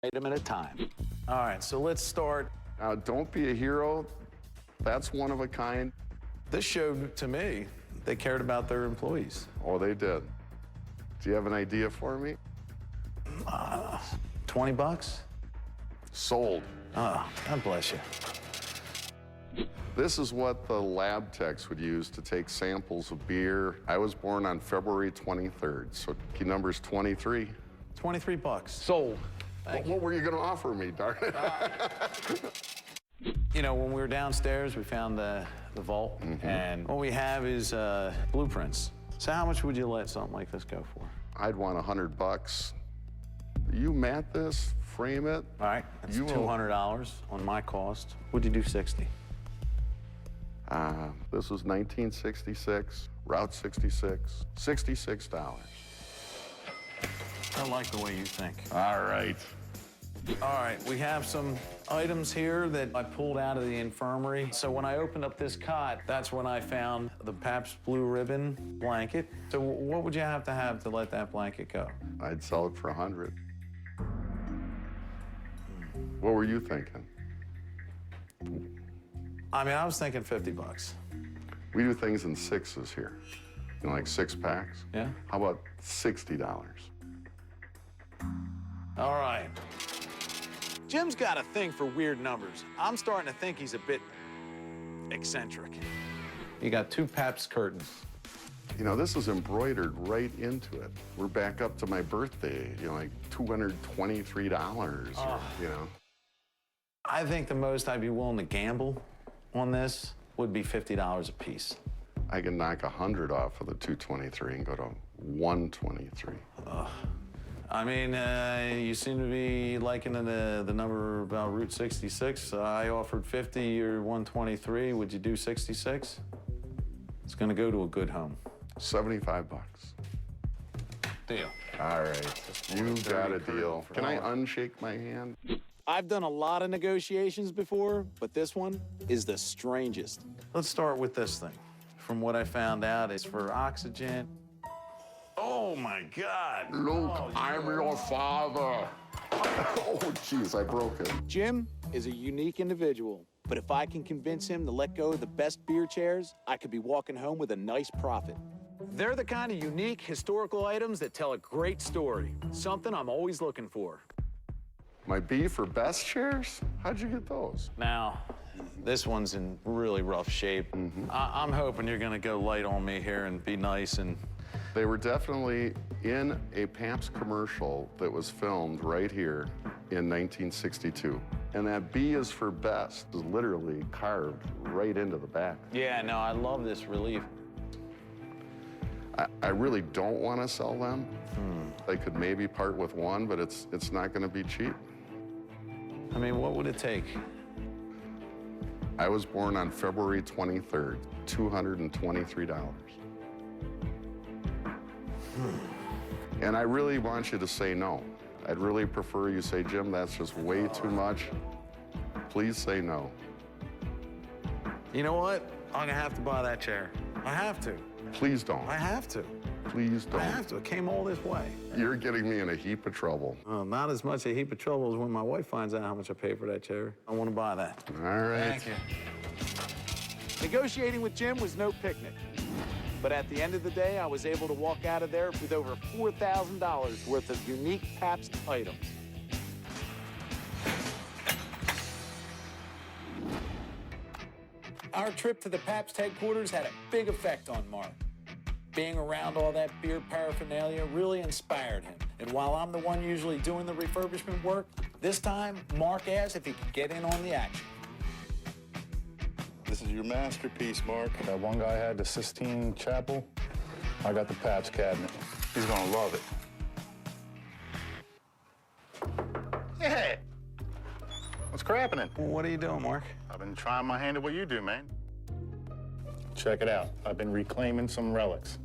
item at a time. All right, so let's start. Now, don't be a hero. That's one of a kind. This showed to me they cared about their employees. Oh, they did. Do you have an idea for me? 20 bucks? Sold. Oh, God bless you. This is what the lab techs would use to take samples of beer. I was born on February 23rd, so key number's 23. 23 bucks. Sold. What were you going to offer me, darn it? You know, when we were downstairs, we found the vault, and what we have is blueprints. So how much would you let something like this go for? I'd want $100. You mat this, frame it. All right, that's You will- $200 on my cost. Would you do 60? This was 1966, Route 66, $66. I like the way you think. All right. All right, we have some items here that I pulled out of the infirmary. So when I opened up this cot, that's when I found the Pabst Blue Ribbon blanket. So what would you have to let that blanket go? I'd sell it for 100. What were you thinking? I mean, I was thinking 50 bucks. We do things in sixes here. You know, like 6 packs. Yeah? How about $60? All right. Jim's got a thing for weird numbers. I'm starting to think he's a bit eccentric. You got 2 Pabst curtains. You know, this is embroidered right into it. We're back up to my birthday, you know, like $223, or, you know. I think the most I'd be willing to gamble on this would be $50 a piece. I can knock 100 off of the 223 and go to 123. I mean, you seem to be liking the number about Route 66. I offered 50 or 123. Would you do 66? It's gonna go to a good home. 75 bucks. Deal. All right, you got a deal. Can I unshake my hand? I've done a lot of negotiations before, but this one is the strangest. Let's start with this thing. From what I found out, it's for oxygen. Oh my God. Luke, I'm your father. Oh, jeez, I broke it. Jim is a unique individual, but if I can convince him to let go of the best beer chairs, I could be walking home with a nice profit. They're the kind of unique historical items that tell a great story, something I'm always looking for. My B for best chairs? How'd you get those? Now, this one's in really rough shape. I'm hoping you're gonna go light on me here and be nice and... They were definitely in a Pabst commercial that was filmed right here in 1962. And that B is for best is literally carved right into the back. Yeah, no, I love this relief. I really don't want to sell them. I could maybe part with one, but it's not going to be cheap. I mean, what would it take? I was born on February 23rd, $223. And I really want you to say no. I'd really prefer you say, Jim, that's just way too much. Please say no. You know what? I'm gonna have to buy that chair. I have to. Please don't. I have to. Please don't. I have to. It came all this way. You're getting me in a heap of trouble. Not as much a heap of trouble as when my wife finds out how much I pay for that chair. I want to buy that. All right. Thank you. Negotiating with Jim was no picnic. But at the end of the day, I was able to walk out of there with over $4,000 worth of unique Pabst items. Our trip to the Pabst headquarters had a big effect on Mark. Being around all that beer paraphernalia really inspired him. And while I'm the one usually doing the refurbishment work, this time Mark asked if he could get in on the action. This is your masterpiece, Mark. That one guy had the Sistine Chapel. I got the Pabst cabinet. He's gonna love it. Hey! What's crapping? What are you doing, Mark? I've been trying my hand at what you do, man. Check it out. I've been reclaiming some relics.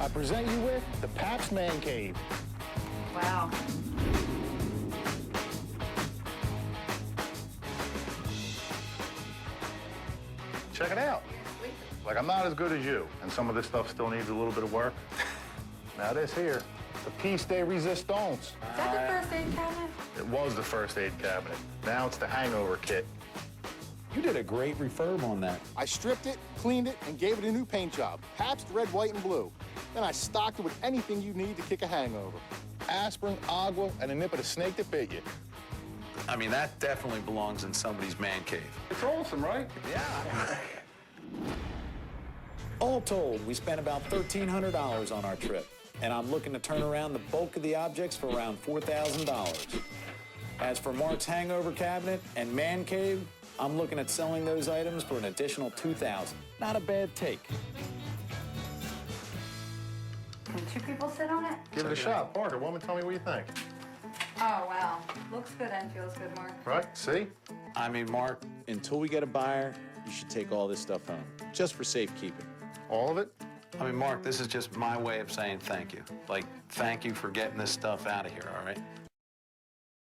I present you with the Pabst Man Cave. Wow. Check it out. Like, I'm not as good as you, and some of this stuff still needs a little bit of work. Now, this here The piece de resistance. Is that the first aid cabinet? It was the first aid cabinet. Now it's the hangover kit. You did a great refurb on that. I stripped it, cleaned it, and gave it a new paint job. Pabst red, white, and blue. Then I stocked it with anything you need to kick a hangover. Aspirin, agua, and a nip of the snake that bit you. I mean, that definitely belongs in somebody's man cave. It's awesome, right? Yeah. All told, we spent about $1,300 on our trip, and I'm looking to turn around the bulk of the objects for around $4,000. As for Mark's hangover cabinet and man cave, I'm looking at selling those items for an additional $2,000. Not a bad take. Can two people sit on it? Give it a shot. Parker, woman, tell me what you think. Oh, wow. Looks good and feels good, Mark. Right? See? I mean, Mark, until we get a buyer, you should take all this stuff home, just for safekeeping. All of it? I mean, Mark, this is just my way of saying thank you. Like, thank you for getting this stuff out of here, all right?